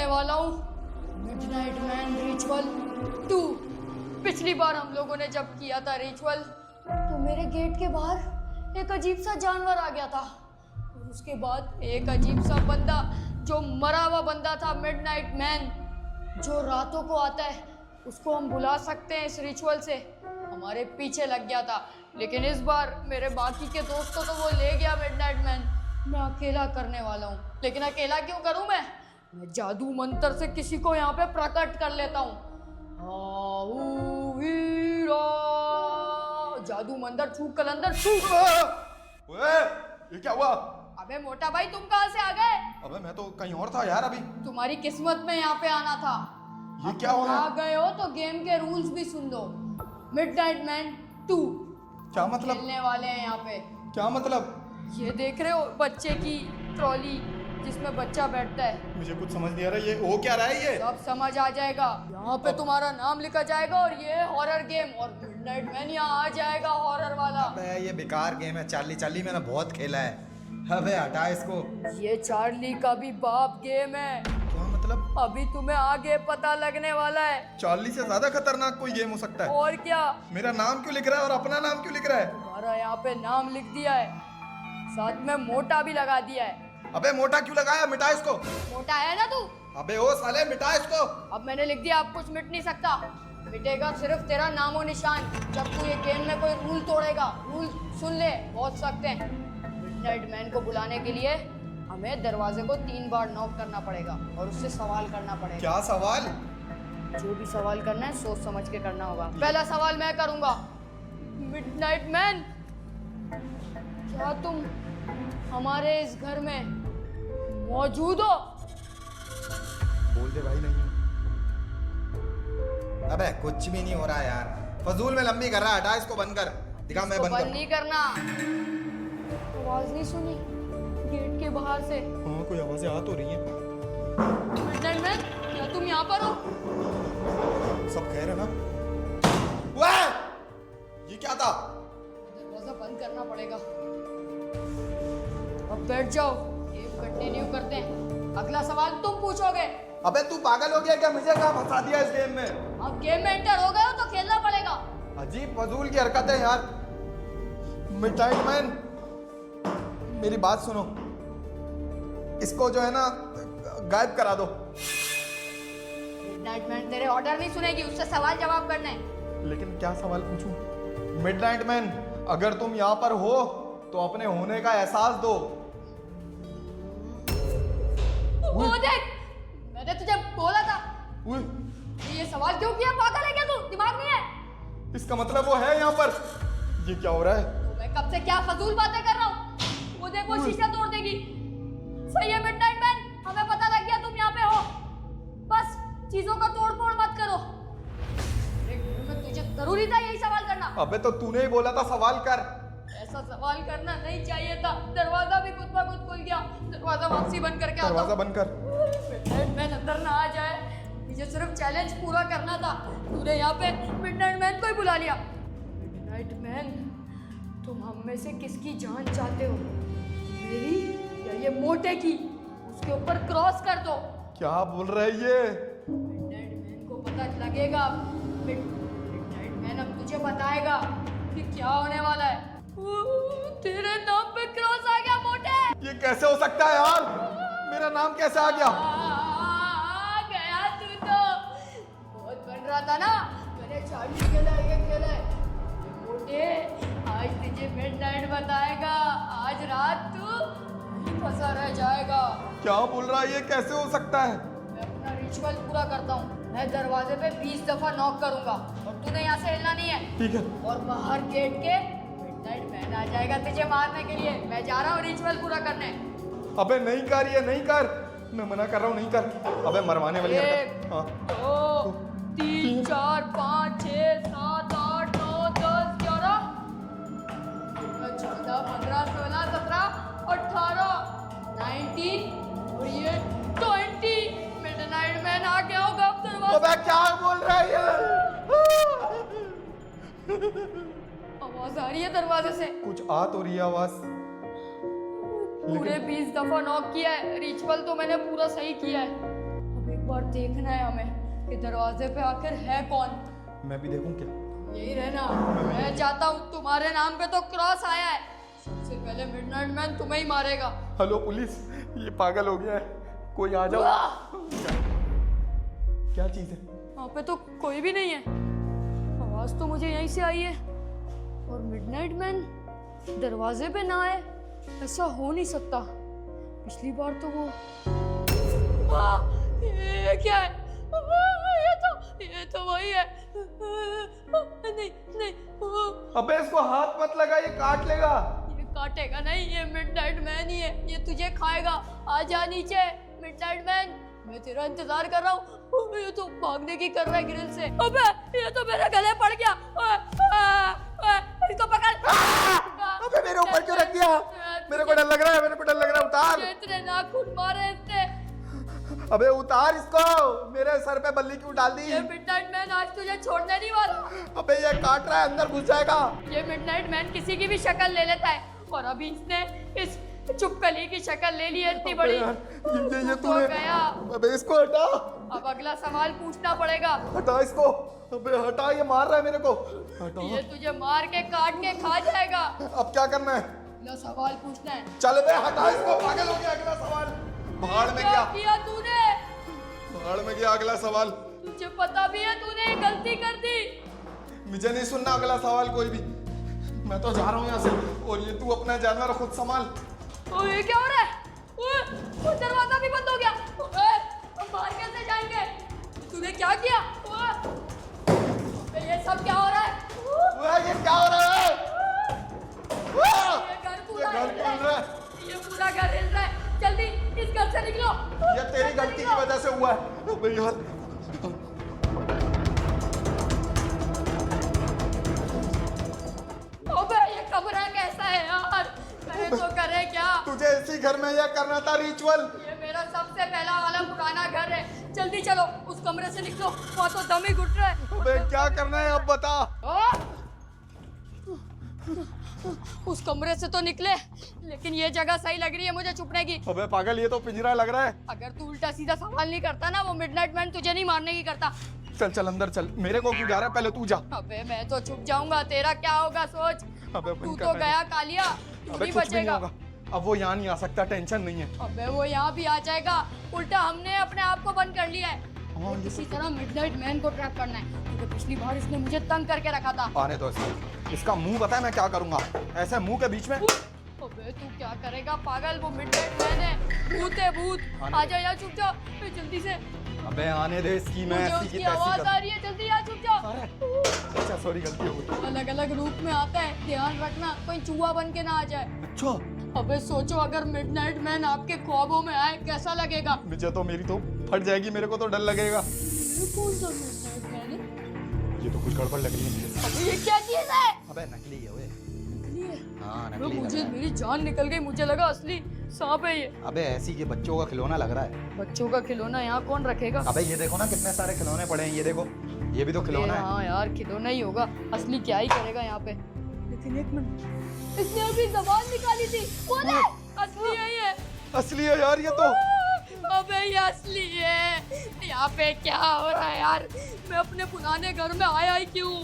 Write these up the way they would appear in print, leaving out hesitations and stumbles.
करने वाला हूँ मिडनाइट मैन रिचुअल 2। पिछली बार हम लोगों ने जब किया था रिचुअल तो मेरे गेट के बाहर एक अजीब सा जानवर आ गया था और उसके बाद एक अजीब सा बंदा जो मरा हुआ बंदा था मिडनाइट मैन जो रातों को आता है, उसको हम बुला सकते हैं इस रिचुअल से, हमारे पीछे लग गया था। लेकिन इस बार मेरे बाकी के दोस्तों को वो ले गया मिडनाइट मैन। मैं अकेला करने वाला हूँ। लेकिन अकेला क्यों करूँ? मैं जादू मंत्र से किसी को यहाँ पे प्रकट कर लेता हूँ। जादू मंत्र छू कलंदर छू। ये क्या हुआ? अबे मोटा भाई तुम कहाँ से आ गए? अबे मैं तो कहीं और था यार अभी। तुम्हारी किस्मत में यहाँ पे आना था। ये क्या हो रहा है? आ गए हो तो गेम के रूल्स भी सुन लो। मिडनाइट मैन 2 क्या मतलब? खेलने वाले हैं यहाँ पे। क्या मतलब? ये देख रहे हो बच्चे की ट्रॉली जिसमें बच्चा बैठता है? मुझे कुछ समझ नहीं आ रहा, ये हो क्या रहा है? ये सब समझ आ जाएगा। यहाँ पे तुम्हारा नाम लिखा जाएगा और ये हॉरर गेम, और मिडनाइट मैन यहाँ आ जाएगा हॉरर वाला। अबे ये बेकार गेम है। चार्ली चार्ली मैंने बहुत खेला है। अबे हटा इसको। ये चार्ली का भी बाप गेम है। क्या मतलब? अभी तुम्हें आगे पता लगने वाला है। चार्ली से ज्यादा खतरनाक कोई गेम हो सकता है। और क्या? मेरा नाम क्यों लिख रहा है और अपना नाम क्यों लिख रहा है? तुम्हारा यहाँ पे नाम लिख दिया है, साथ में मोटा भी लगा दिया है। अबे मोटा क्यों लगाया? मिटा इसको। मोटा है ना तू? अबे ओ साले मिटा इसको। अब मैंने लिख दिया, अब कुछ मिट नहीं सकता। मिटेगा सिर्फ तेरा नामो निशान जब तू ये गेम में कोई रूल तोड़ेगा। रूल सुन ले, बहुत सख्त है। मिडनाइट मैन को बुलाने के लिए हमें दरवाजे को 3 बार नॉक करना पड़ेगा और उससे सवाल करना पड़ेगा। क्या सवाल? जो भी सवाल करना है सोच समझ के करना होगा। पहला सवाल मैं करूंगा। मिडनाइट मैन, क्या तुम हमारे इस घर में मौजूद हो? बोल दे भाई। नहीं अबे कुछ भी नहीं हो रहा यार। फजूल में लंबी कर रहा है। हटा इसको, बंद कर। दिखा मैं बंद बंद कर। नहीं करना। आवाज नहीं सुनी गेट के बाहर से? हाँ कोई आवाजें आ तो रही हैं। मिडनाइट मैन, क्या तुम यहाँ पर हो? सब खैर है ना? वाह! ये क्या था? दरवाजा बंद करना पड़ेगा। अब बैठ जाओ, गेम कंटिन्यू करते हैं। अगला सवाल तुम पूछोगे। अबे तू पागल हो गया क्या? मुझे कहाँ फंसा दिया इस गेम में? अब गेम में एंटर हो गए हो तो खेलना पड़ेगा। अजीब फजूल की हरकतें यार। मिडनाइट मैन, मेरी बात सुनो। इसको जो है ना गायब करा दो। मिडनाइट मैन तेरे ऑर्डर नहीं सुनेगी, उससे सवाल जवाब करने हैं। लेकिन क्या सवाल पूछूं? मिडनाइट मैन, अगर तुम यहाँ पर हो तो अपने होने का एहसास दो। वो देख, मैंने तुझे बोला था। उई, ये सवाल क्यों किया? पागल है क्या तू? दिमाग नहीं है? इसका मतलब वो है यहाँ पर। ये क्या हो रहा है? तो मैं कब से क्या फजूल बातें कर रहा हूँ? वो देखो शीशा तोड़ देगी। सही है मिडनाइट मैन, हमें पता लग गया तुम यहाँ पे हो। बस चीजों का तोड़ फोड़ मत करो। अरे घर में तुझे जरूरी था यही सवाल करना? अबे तो तूने ही बोला था सवाल कर। ऐसा सवाल करना नहीं चाहिए था। दरवाजा भी खुद ब खुद खुल गया। दरवाजा वापसी बंद करके आता हूँ। दरवाजा बंद कर। मिडनाइट मैन अंदर ना आ जाए। मुझे सिर्फ चैलेंज पूरा करना था। तूने यहाँ पे मिडनाइट मैन को ही बुला लिया। मिडनाइट मैन, तुम हम में से किसकी जान चाहते हो? मेरी या ये मोटे की? उसके ऊपर क्रॉस कर दो। क्या बोल रहा है ये? मिडनाइट मैन को पता लगेगा। मिडनाइट मैन अब तुझे बताएगा कि क्या होने वाला है। तेरे नाम पे क्रॉस आ गया मोटे। ये कैसे हो सकता है यार? मेरा नाम कैसे आ गया? आ गया तू तो। बहुत बन रहा था ना, मैंने चार्ली खेला, ये खेला है। ये मोटे, आज तुझे मिडनाइट बताएगा। आज रात तू यहीं फंसा रह जाएगा। क्या बोल रहा है ये? कैसे हो सकता है? मैं अपना रिचुअल पूरा करता हूँ। मैं दरवाजे पे 20 दफा नॉक करूंगा और तूने यहाँ से हिलना नहीं है। ठीक है। और बाहर गेट के मिडनाइट मैन आ जाएगा तुझे मारने के लिए। मैं जा रहा हूँ रिचुअल पूरा करने। अबे नहीं कर, ये नहीं कर। मैं मना कर रहा हूँ, नहीं कर। अबे मरवाने वाली हरकत। 1 हाँ। 2 3 4 5 6 7 8 9 10 11 14 15 16 17 18 19 और ये 20। मिडनाइट मैन आ गया होगा अब दरवाजा। अबे क्या बोल रहा है ये? आवाज आ रही है दरवाजे से। कुछ आ तो रही है आवाज। पूरे 20 दफा नॉक किया है। रिचुअल तो मैंने पूरा सही किया है। अब एक एक बार देखना है हमें कि दरवाजे पे आखिर है कौन। मैं भी देखूं क्या? यही रहना। मैं चाहता हूँ, तुम्हारे नाम पे तो क्रॉस आया है, सबसे पहले मिडनाइट मैन तुम्हें ही मारेगा। हेलो पुलिस, ये पागल हो गया है, कोई आ जाओ। क्या चीज है? वहाँ पे तो कोई भी नहीं है, आवाज तो मुझे यहीं से आई है, और मिडनाइट मैन दरवाजे पे ना आए, ऐसा हो नहीं सकता। पिछली बार तो वो ये क्या है? ये तो वही है। नहीं नहीं, अबे इसको हाथ मत लगा, ये काट लेगा। ये काटेगा नहीं, ये मिडनाइट मैन ही है, ये तुझे खाएगा। आ जा नीचे मिडनाइट मैन, मैं तेरा इंतजार कर रहा हूँ। ये तो भागने की कर रहा है ग्रिल से। अबे ये तो मेरे गले पड़ गया। इसको पकड़। अबे मेरे ऊपर क्यों रख दिया? मेरे को डर लग रहा है, मेरे को डर लग रहा है। उतार। इतने नाखून मारे इसने। अबे उतार इसको, मेरे सर पे बल्ली क्यों डाल दी? ये मिडनाइट मैन आज तुझे छोड़ने नहीं वाला। अबे ये काट रहा है, अंदर घुस जाएगा। ये मिडनाइट मैन किसी की भी शक्ल ले लेता है, और अभी इसने इस चुपकली की शक्ल ले ली है इतनी बड़ी। ये तो तूने। गया। अबे इसको हटा। अब अगला सवाल पूछना पड़ेगा। हटा इसको। अबे हटा, ये मार रहा है मेरे को। हटा। ये तुझे मार के काट के खा जाएगा। अब क्या करना है? अगला सवाल पूछना है। चल बे हटा इसको, पागल हो गया। अगला सवाल भाड़ में क्या गया। किया तूने? भाड़ में गया अगला सवाल। तुझे पता भी है तूने ये गलती कर दी। मुझे नहीं सुनना अगला सवाल कोई भी, मैं तो जा रहा हूँ यहाँ से। और ये तू अपना जानवर खुद संभाल। ओ ये क्या हो रहा है? ओए दरवाजा भी बंद हो गया। ओए हम बाहर कैसे जाएंगे? तूने क्या किया? ओए ये सब क्या हो रहा है? ये क्या हो रहा है? ये घर पूरा ये घर हिल रहा हिल रहा है। है। ये पूरा घर हिल रहा है। जल्दी इस घर से निकलो। ये तेरी गलती की वजह से हुआ है। अबे यार, अबे ये कमरा कैसा है यार? करे तो करे क्या? तुझे इसी घर में यह करना था रिचुअल। ये मेरा सबसे पहला वाला पुराना घर है। जल्दी चलो उस कमरे से निकलो, वहाँ तो दम ही घुट रहा है। अबे क्या करना है अब बता। उस कमरे से तो निकले, लेकिन ये जगह सही लग रही है मुझे छुपने की। अबे पागल, ये तो पिंजरा लग रहा है। अगर तू उल्टा सीधा सवाल नहीं करता ना, वो मिडनाइट मैन तुझे नहीं मारने की करता। चल चल अंदर चल, मेरे को क्यों जा रहा है? पहले तू जा। अबे मैं तो छुप जाऊंगा, तेरा क्या होगा सोच। अबे तू बंद तो कर। गया कालिया, तू अबे नहीं कुछ भी नहीं बचेगा। होगा, अब वो यहाँ नहीं आ सकता, टेंशन नहीं है। अबे वो यहाँ भी आ जाएगा, उल्टा हमने अपने आप को बंद कर लिया है। हाँ, ये इसी तरह मिडनाइट मैन को ट्रैप करना है, क्योंकि पिछली बार इसने मुझे तंग करके रखा था। आने दो इसको। इसका मुंह पता है मैं क्या करूंगा? ऐसे मुंह के बीच में। अबे तू क्या करेगा पागल? वो मिडनाइट मैन है, भूत है भूत। आ जा यहाँ, छुप जा जल्दी से। अबे आने दे इसकी, मैं मुझे ऐसी की उसकी तैसी आवाज कर। आ रही है, जल्दी यहाँ छुप जा। अरे अच्छा सॉरी, गलती हो गई। अलग अलग रूप में आता है, ध्यान रखना कोई चूहा बन के ना आ जाए। अच्छा, अबे सोचो अगर मिडनाइट मैन आपके ख्वाबों में आए कैसा लगेगा? मुझे तो मेरी तो फट जाएगी, मेरे को तो डर लगेगा। ये कौन सा मिडनाइट मैन है? ये तो कुछ गड़बड़ लग रही है मुझे। अबे ये क्या चीज है? अबे नकली है ओए। नकली है? हाँ अबे नकली मुझे लग रहा मेरी जान निकल गई, मुझे लगा असली सांप है ये। है। अबे ऐसी के बच्चों का खिलौना लग रहा है। बच्चों का खिलौना यहाँ कौन रखेगा? अबे ये देखो ना कितने सारे खिलौने पड़े हैं, ये देखो ये भी तो खिलौना है। हाँ यार खिलौना ही होगा, असली क्या ही करेगा यहाँ पे। लेकिन एक मिनट, इसने अभी जबान निकाली थी। वो ले, असली है ये। असली है यार ये तो। अबे ये असली है। यहाँ पे क्या हो रहा है यार? मैं अपने पुराने घर में आया ही क्यों?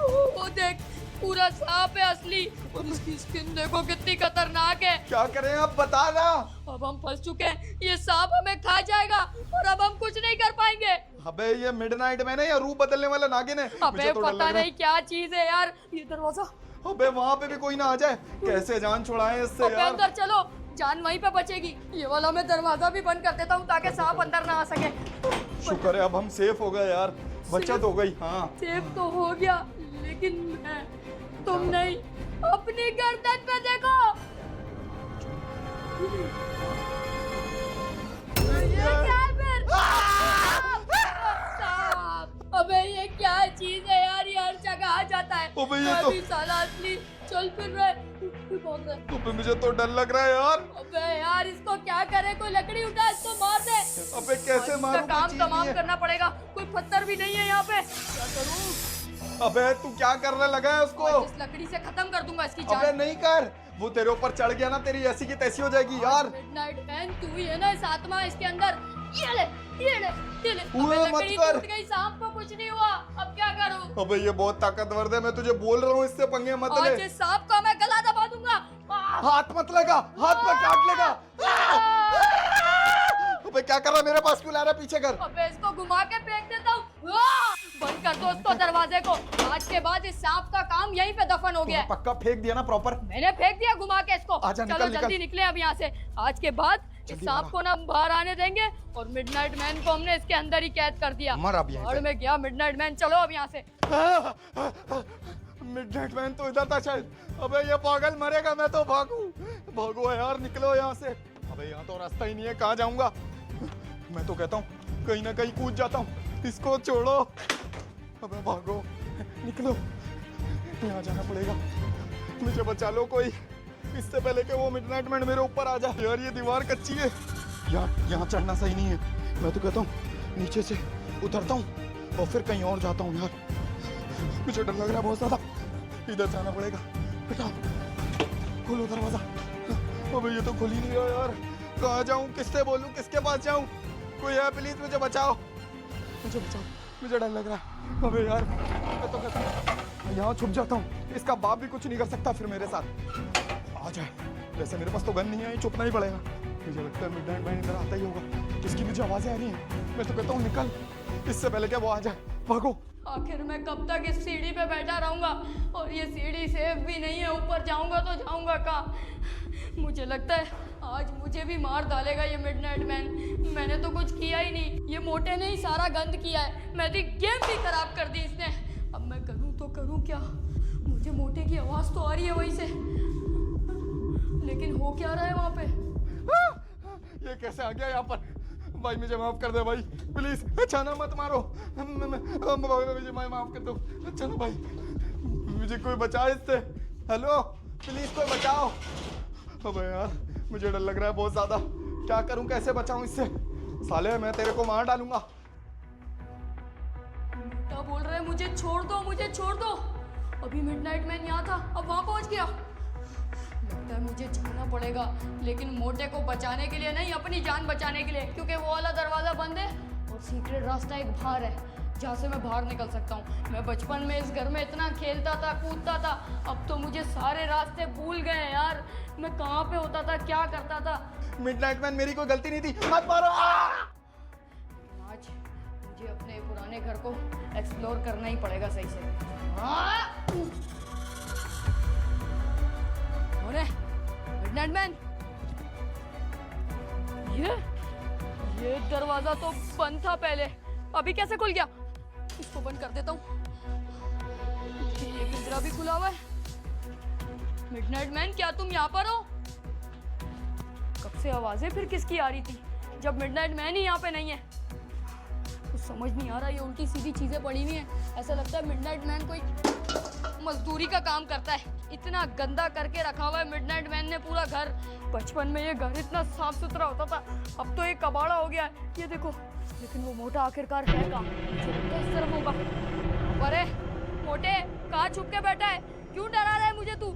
वो देख पूरा सांप है असली, और इसकी स्किन देखो कितनी खतरनाक है। क्या करें अब बता ना। अब हम फंस चुके हैं, ये सांप हमें खा जाएगा और अब हम कुछ नहीं कर पाएंगे। अबे ये मिडनाइट मैन है या रूप बदलने वाला नागिन है? अबे मुझे तो डर पता लग रहा नहीं क्या चीज है यार। ये दरवाजा, है। अबे वहाँ पे भी कोई ना आ जाए, कैसे जान छुड़ाएं इससे अबे यार। अंदर चलो, जान वहीं पे बचेगी। ये वाला मैं दरवाजा भी बंद कर देता हूँ ताकि सांप अंदर ना आ सके। शुक्र है अब हम सेफ हो गए यार, बचत हो गई। हाँ सेफ तो हो गया, लेकिन मैं, तुम नहीं। अपनी गर्दन पे देखो, ये क्या है फिर? सांप। अबे ये क्या चीज है यार? ये हर जगह आ जाता है। अबे ये तो- अभी साला असली चल फिर रहा है। भाग रहा है। अबे मुझे तो डर लग रहा है यार। अबे यार इसको क्या करे? कोई लकड़ी उठा, इसको मार दे। अबे कैसे इसका मारूं? काम कोई चीज तमाम नहीं है। करना पड़ेगा, कोई पत्थर भी नहीं है यहाँ पे। क्या करूँ? अबे तू क्या करने लगा है उसको? आज इस लकड़ी से खत्म कर दूंगा इसकी अबे जान। नहीं कर, वो तेरे ऊपर चढ़ गया ना, तेरी ऐसी की तैसी हो जाएगी यार। मिडनाइट मैन तू ही है ना इस आत्मा इसके अंदर, ये ले ये ले ये ले। ओए, अबे मत लकड़ी कर। टूट गई, सांप को कुछ नहीं हुआ, अब क्या करूं? अबे ये बहुत ताकतवर है, मैं तुझे बोल रहा हूँ इससे पंगे मत ले। आज इस सांप का मैं गला दबा दूंगा। हाथ मत लगा, हाथ में काट लेगा। अबे क्या कर रहा है, मेरे पास क्यों ला रहा है, पीछे कर। अबे इसको घुमा के फेंक देता हूँ। बंद कर दो उसको दरवाजे को। आज के बाद इस सांप का काम यहीं पे दफन हो गया है। पक्का फेंक दिया ना प्रॉपर। मैंने फेंक दिया घुमा के इसको। आजा, चलो निकल, जल्दी निकल। निकले अब यहाँ से। आज के बाद इस जल्दी सांप मारा। को ना बाहर आने देंगे और मिडनाइट मैन को हमने इसके अंदर ही कैद कर दिया। मर अब यहीं और से। मैं गया मिडनाइट मैन, चलो अब यहाँ से। मिडनाइट मैन तो इधर था शायद। अबे ये पागल मरेगा, मैं तो भागू। भागो यार, निकलो यहाँ से। अबे यहाँ तो रास्ता ही नहीं है, कहाँ जाऊंगा। मैं तो कहता हूँ कहीं ना कहीं कूद जाता हूँ, इसको छोड़ो। अबे भागो, निकलो, यहाँ जाना पड़ेगा। मुझे बचा लो कोई, इससे पहले कि वो मिडनाइट मैन मेरे ऊपर आ जाए। यार ये दीवार कच्ची है, यहाँ चढ़ना सही नहीं है। मैं तो कहता हूँ नीचे से उतरता हूँ और फिर कहीं और जाता हूँ। यार मुझे डर लग रहा है बहुत ज्यादा, इधर जाना पड़ेगा। बेटा खोलो दरवाजा। अबे ये तो खुल ही नहीं रहा यार, कहाँ जाऊँ, किससे बोलूँ, किसके पास जाऊँ? कोई है प्लीज, मुझे बचाओ, मुझे बचाओ, मुझे डर लग रहा है। अबे यार मैं तो कहता हूँ यहाँ छुप जाता हूँ, इसका बाप भी कुछ नहीं कर सकता फिर मेरे साथ। आ जाए, वैसे मेरे पास तो गन नहीं है, छुपना ही पड़ेगा। मुझे लगता है मिडनाइट मैन इधर आता ही होगा, जिसकी मुझे आवाजें आ रही हैं। मैं तो कहता हूँ निकल, इससे पहले क्या वो आ जाए, भागो। आखिर मैं कब तक इस सीढ़ी पे बैठा रहूंगा? और ये सीढ़ी सेफ भी नहीं है, ऊपर जाऊंगा तो जाऊंगा कहाँ? मुझे लगता है आज मुझे भी मार डालेगा ये मिडनाइट मैन। मैंने तो कुछ किया ही नहीं, ये मोटे ने ही सारा गंद किया है। मेरी गेम भी खराब कर दी इसने। अब मैं करूँ तो करूँ क्या? मुझे मोटे की आवाज़ तो आ रही है वहीं से, लेकिन हो क्या रहा है वहाँ पे? ये कैसे आ गया यहाँ पर? भाई मुझे माफ कर दे भाई, प्लीज। अचाना मत मारो, मुझे माफ कर दो। अच्छा ना भाई, मुझे कोई बचाए इससे। हेलो प्लीज कोई बचाओ। अबे यार मुझे डर लग रहा है बहुत ज्यादा, क्या करूं, कैसे बचाऊं इससे? साले मैं तेरे को मार डालूंगा। क्या बोल रहे हैं? मुझे छोड़ दो, मुझे छोड़ दो। अभी मिडनाइट मैन यहाँ था, अब वहाँ पहुँच गया। लगता है मुझे जाना पड़ेगा, लेकिन मोटे को बचाने के लिए नहीं, अपनी जान बचाने के लिए, क्योंकि वो वाला दरवाजा बंद है और सीक्रेट रास्ता एक बाहर है जहाँ से मैं बाहर निकल सकता हूँ। मैं बचपन में इस घर में इतना खेलता था, कूदता था, अब तो मुझे सारे रास्ते भूल गए यार। मैं कहाँ पे होता था, क्या करता था? मिडनाइट मैन मेरी कोई गलती नहीं थी, मत मारो। आज मुझे अपने पुराने घर को एक्सप्लोर करना ही पड़ेगा सही से। मिडनाइट मैन, ये दरवाजा तो बंद था पहले, अभी कैसे खुल गया? इसको बंद कर देता हूँ। ये पिंजरा भी खुला हुआ है। मिडनाइट मैन, क्या तुम यहाँ पर हो? कब से आवाजें फिर किसकी आ रही थी जब मिडनाइट मैन ही यहाँ पे नहीं है? कुछ समझ नहीं आ रहा, ये उल्टी सीधी चीजें पड़ी हुई हैं। ऐसा लगता है मिडनाइट मैन कोई मजदूरी का काम करता है। इतना गंदा करके रखा हुआ है मिडनाइट मैन ने पूरा घर। बचपन में ये घर इतना साफ सुथरा होता था, अब तो ये कबाड़ा हो गया है। ये देखो, लेकिन वो मोटा आखिरकार है कहाँ? मुझे लगता है इस तरफ होगा। अरे मोटे, कहाँ छुप के बैठा है? क्यों डरा रहा है मुझे तू?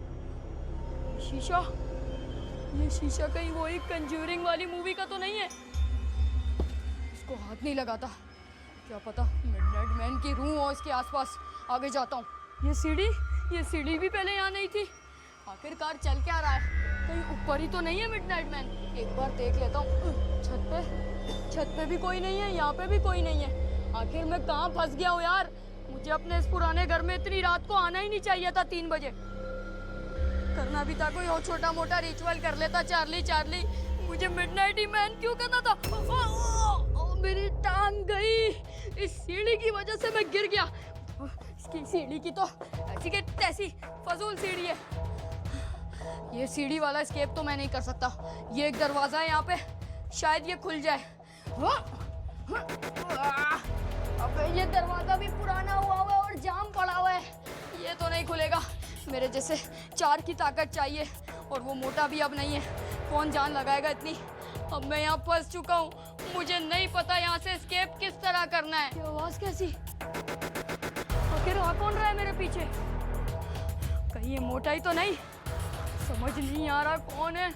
शीशा, ये शीशा कहीं वही कंज्यूरिंग वाली मूवी का तो नहीं है? इसको हाथ नहीं लगाता, क्या पता मिडनाइट मैन की रूह हो इसके आसपास। आगे जाता हूँ। ये सीढ़ी भी पहले यहाँ नहीं थी। आखिरकार चल क्या रहा है? कहीं ऊपर ही तो नहीं है मिडनाइट मैन? एक बार देख लेता हूँ। छत पे भी कोई नहीं है, यहाँ पे भी कोई नहीं है। आखिर मैं कहाँ फंस गया हूँ यार? मुझे अपने इस पुराने घर में इतनी रात को आना ही नहीं चाहिए था। 3 बजे करना भी था कोई और छोटा मोटा रिचुअल कर लेता। चार्ली, मुझे मिडनाइट ही मैन क्यों करना था? मेरी टांग गई। इस सीढ़ी की वजह से मैं गिर गया। इसकी सीढ़ी की तो ऐसी के तैसी फजूल सीढ़ी है। ये सीढ़ी वाला एस्केप तो मैं नहीं कर सकता। ये एक दरवाजा है यहाँ पे, शायद ये खुल जाए। अबे ये दरवाजा भी पुराना हुआ है और जाम पड़ा हुआ है, ये तो नहीं खुलेगा। मेरे जैसे 4 की ताकत चाहिए और वो मोटा भी अब नहीं है। कौन जान लगाएगा इतनी? अब मैं यहाँ फंस चुका हूँ, मुझे नहीं पता यहाँ से एस्केप किस तरह करना है। ये आवाज कैसी? आखिर आ कौन रहा है मेरे पीछे? कहीं ये मोटा ही तो नहीं? समझ नहीं आ रहा कौन है।